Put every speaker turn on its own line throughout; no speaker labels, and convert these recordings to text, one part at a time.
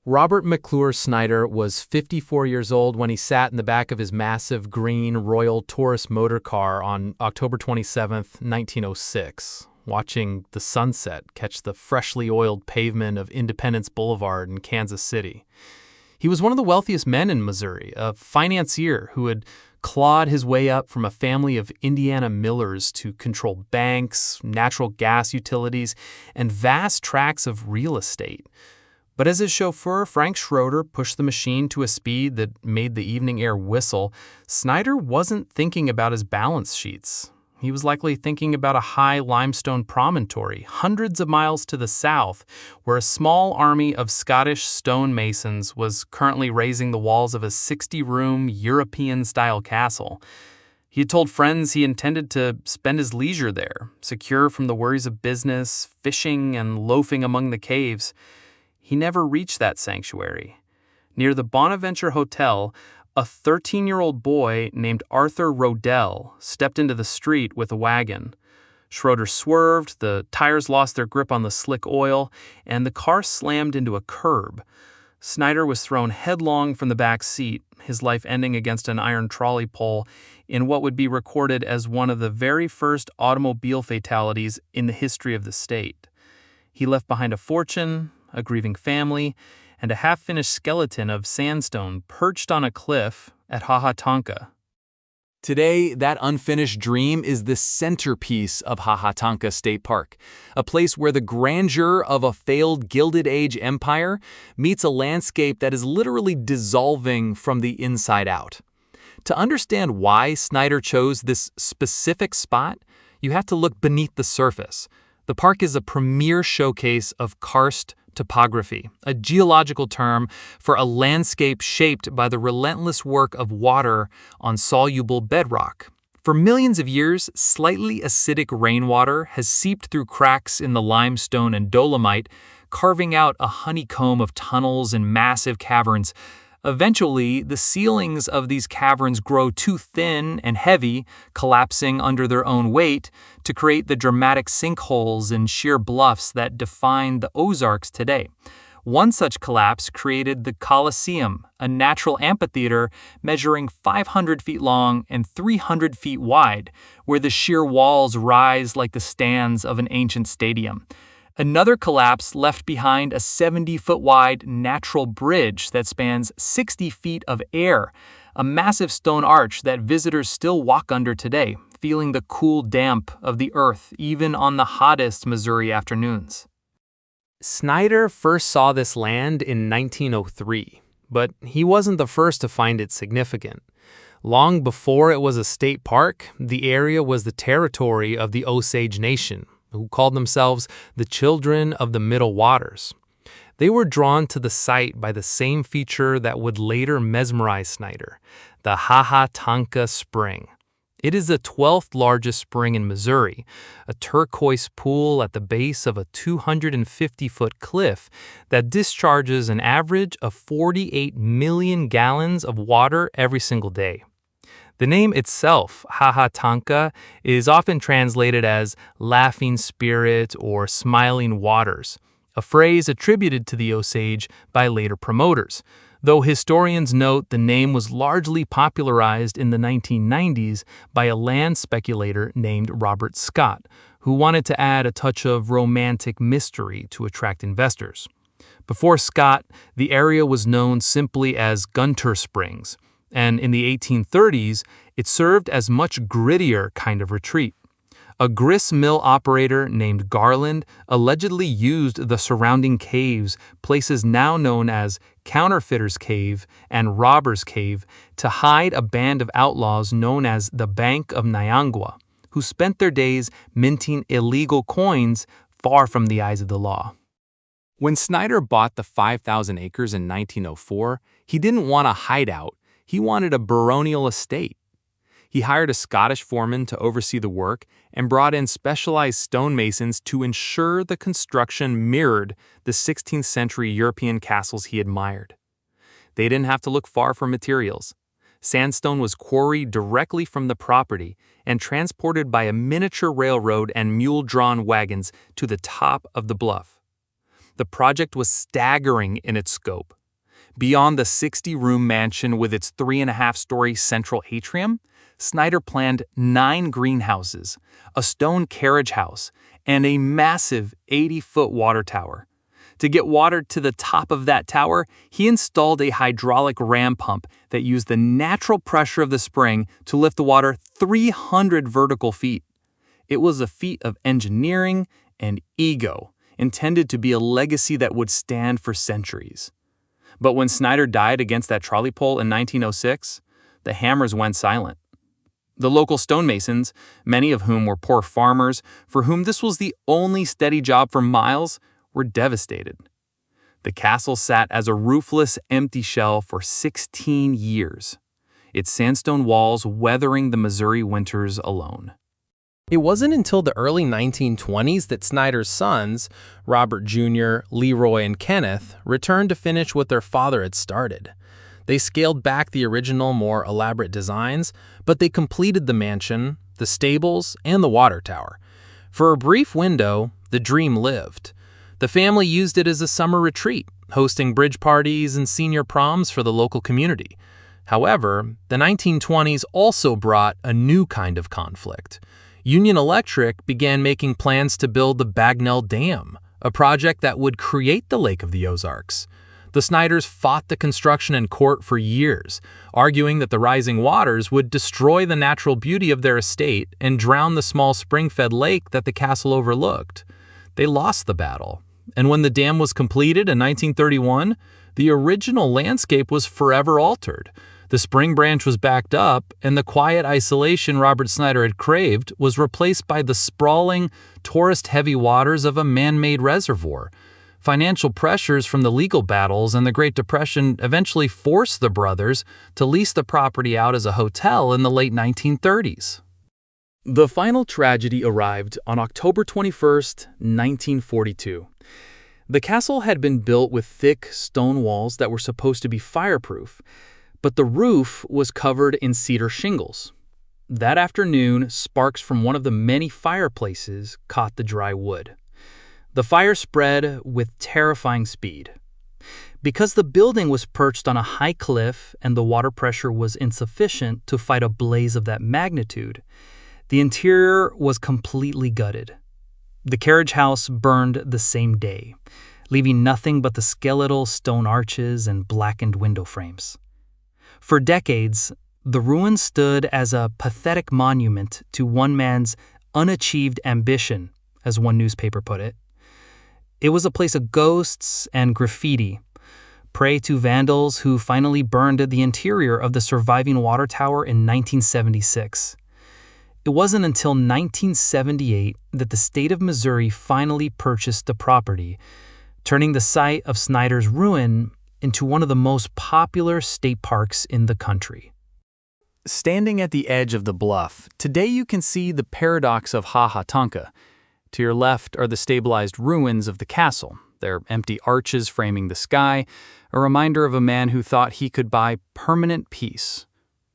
Robert McClure Snyder was 54 years old when he sat in the back of his massive green Royal Taurus motor car on October 27, 1906, watching the sunset catch the freshly oiled pavement of Independence Boulevard in Kansas City. He was one of the wealthiest men in Missouri, a financier who had clawed his way up from a family of Indiana millers to control banks, natural gas utilities, and vast tracts of real estate. But as his chauffeur, Frank Schroeder, pushed the machine to a speed that made the evening air whistle, Snyder wasn't thinking about his balance sheets. He was likely thinking about a high limestone promontory hundreds of miles to the south, where a small army of Scottish stonemasons was currently raising the walls of a 60-room European-style castle. He had told friends he intended to spend his leisure there, secure from the worries of business, fishing, and loafing among the caves. He never reached that sanctuary. Near the Bonaventure Hotel, a 13-year-old boy named Arthur Rodell stepped into the street with a wagon. Schroeder swerved, the tires lost their grip on the slick oil, and the car slammed into a curb. Snyder was thrown headlong from the back seat, his life ending against an iron trolley pole in what would be recorded as one of the very first automobile fatalities in the history of the state. He left behind a fortune, a grieving family, and a half-finished skeleton of sandstone perched on a cliff at Ha Ha Tonka.
Today, that unfinished dream is the centerpiece of Ha Ha Tonka State Park, a place where the grandeur of a failed Gilded Age empire meets a landscape that is literally dissolving from the inside out. To understand why Snyder chose this specific spot, you have to look beneath the surface. The park is a premier showcase of karst topography, a geological term for a landscape shaped by the relentless work of water on soluble bedrock. For millions of years, slightly acidic rainwater has seeped through cracks in the limestone and dolomite, carving out a honeycomb of tunnels and massive caverns. Eventually, the ceilings of these caverns grow too thin and heavy, collapsing under their own weight, to create the dramatic sinkholes and sheer bluffs that define the Ozarks today. One such collapse created the Colosseum, a natural amphitheater measuring 500 feet long and 300 feet wide, where the sheer walls rise like the stands of an ancient stadium. Another collapse left behind a 70-foot-wide natural bridge that spans 60 feet of air, a massive stone arch that visitors still walk under today, feeling the cool damp of the earth even on the hottest Missouri afternoons.
Snyder first saw this land in 1903, but he wasn't the first to find it significant. Long before it was a state park, the area was the territory of the Osage Nation, who called themselves the Children of the Middle Waters. They were drawn to the site by the same feature that would later mesmerize Snyder, the Ha Ha Tonka Spring. It is the 12th largest spring in Missouri, a turquoise pool at the base of a 250-foot cliff that discharges an average of 48 million gallons of water every single day. The name itself, Ha Ha Tonka, is often translated as laughing spirit or smiling waters, a phrase attributed to the Osage by later promoters, though historians note the name was largely popularized in the 1990s by a land speculator named Robert Scott, who wanted to add a touch of romantic mystery to attract investors. Before Scott, the area was known simply as Gunter Springs, and in the 1830s, it served as much grittier kind of retreat. A grist mill operator named Garland allegedly used the surrounding caves, places now known as Counterfeiters Cave and Robbers Cave, to hide a band of outlaws known as the Bank of Nyangwa, who spent their days minting illegal coins far from the eyes of the law.
When Snyder bought the 5,000 acres in 1904, he didn't want a hideout. He wanted a baronial estate. He hired a Scottish foreman to oversee the work and brought in specialized stonemasons to ensure the construction mirrored the 16th century European castles he admired. They didn't have to look far for materials. Sandstone was quarried directly from the property and transported by a miniature railroad and mule-drawn wagons to the top of the bluff. The project was staggering in its scope. Beyond the 60-room mansion with its 3.5-story central atrium, Snyder planned 9 greenhouses, a stone carriage house, and a massive 80-foot water tower. To get water to the top of that tower, he installed a hydraulic ram pump that used the natural pressure of the spring to lift the water 300 vertical feet. It was a feat of engineering and ego, intended to be a legacy that would stand for centuries. But when Snyder died against that trolley pole in 1906, the hammers went silent. The local stonemasons, many of whom were poor farmers for whom this was the only steady job for miles, were devastated. The castle sat as a roofless, empty shell for 16 years, its sandstone walls weathering the Missouri winters alone.
It wasn't until the early 1920s that Snyder's sons, Robert Jr., Leroy, and Kenneth, returned to finish what their father had started. They scaled back the original, more elaborate designs, but they completed the mansion, the stables, and the water tower. For a brief window, the dream lived. The family used it as a summer retreat, hosting bridge parties and senior proms for the local community. However, the 1920s also brought a new kind of conflict. Union Electric began making plans to build the Bagnell Dam, a project that would create the Lake of the Ozarks. The Snyders fought the construction in court for years, arguing that the rising waters would destroy the natural beauty of their estate and drown the small spring-fed lake that the castle overlooked. They lost the battle, and when the dam was completed in 1931, the original landscape was forever altered. The spring branch was backed up, and the quiet isolation Robert Snyder had craved was replaced by the sprawling, tourist-heavy waters of a man-made reservoir. Financial pressures from the legal battles and the Great Depression eventually forced the brothers to lease the property out as a hotel in the late 1930s. The final tragedy arrived on October 21, 1942. The castle had been built with thick stone walls that were supposed to be fireproof, but the roof was covered in cedar shingles. That afternoon, sparks from one of the many fireplaces caught the dry wood. The fire spread with terrifying speed. Because the building was perched on a high cliff and the water pressure was insufficient to fight a blaze of that magnitude, the interior was completely gutted. The carriage house burned the same day, leaving nothing but the skeletal stone arches and blackened window frames. For decades, the ruin stood as a pathetic monument to one man's unachieved ambition, as one newspaper put it. It was a place of ghosts and graffiti, prey to vandals who finally burned the interior of the surviving water tower in 1976. It wasn't until 1978 that the state of Missouri finally purchased the property, turning the site of Snyder's ruin into one of the most popular state parks in the country.
Standing at the edge of the bluff, today you can see the paradox of Ha Ha Tonka. To your left are the stabilized ruins of the castle, their empty arches framing the sky, a reminder of a man who thought he could buy permanent peace.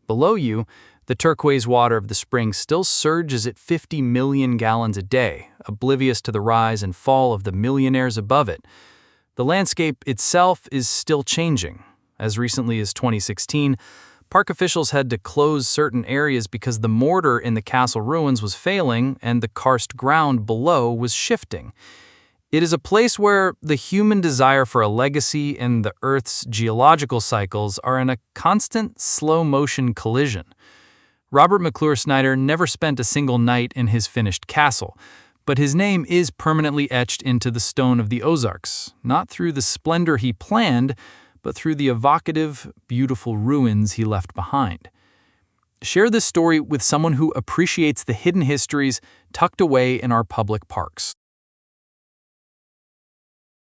Below you, the turquoise water of the spring still surges at 50 million gallons a day, oblivious to the rise and fall of the millionaires above it. The landscape itself is still changing. As recently as 2016, park officials had to close certain areas because the mortar in the castle ruins was failing and the karst ground below was shifting. It is a place where the human desire for a legacy and the Earth's geological cycles are in a constant slow-motion collision. Robert McClure Snyder never spent a single night in his finished castle, but his name is permanently etched into the stone of the Ozarks, not through the splendor he planned, but through the evocative, beautiful ruins he left behind. Share this story with someone who appreciates the hidden histories tucked away in our public parks.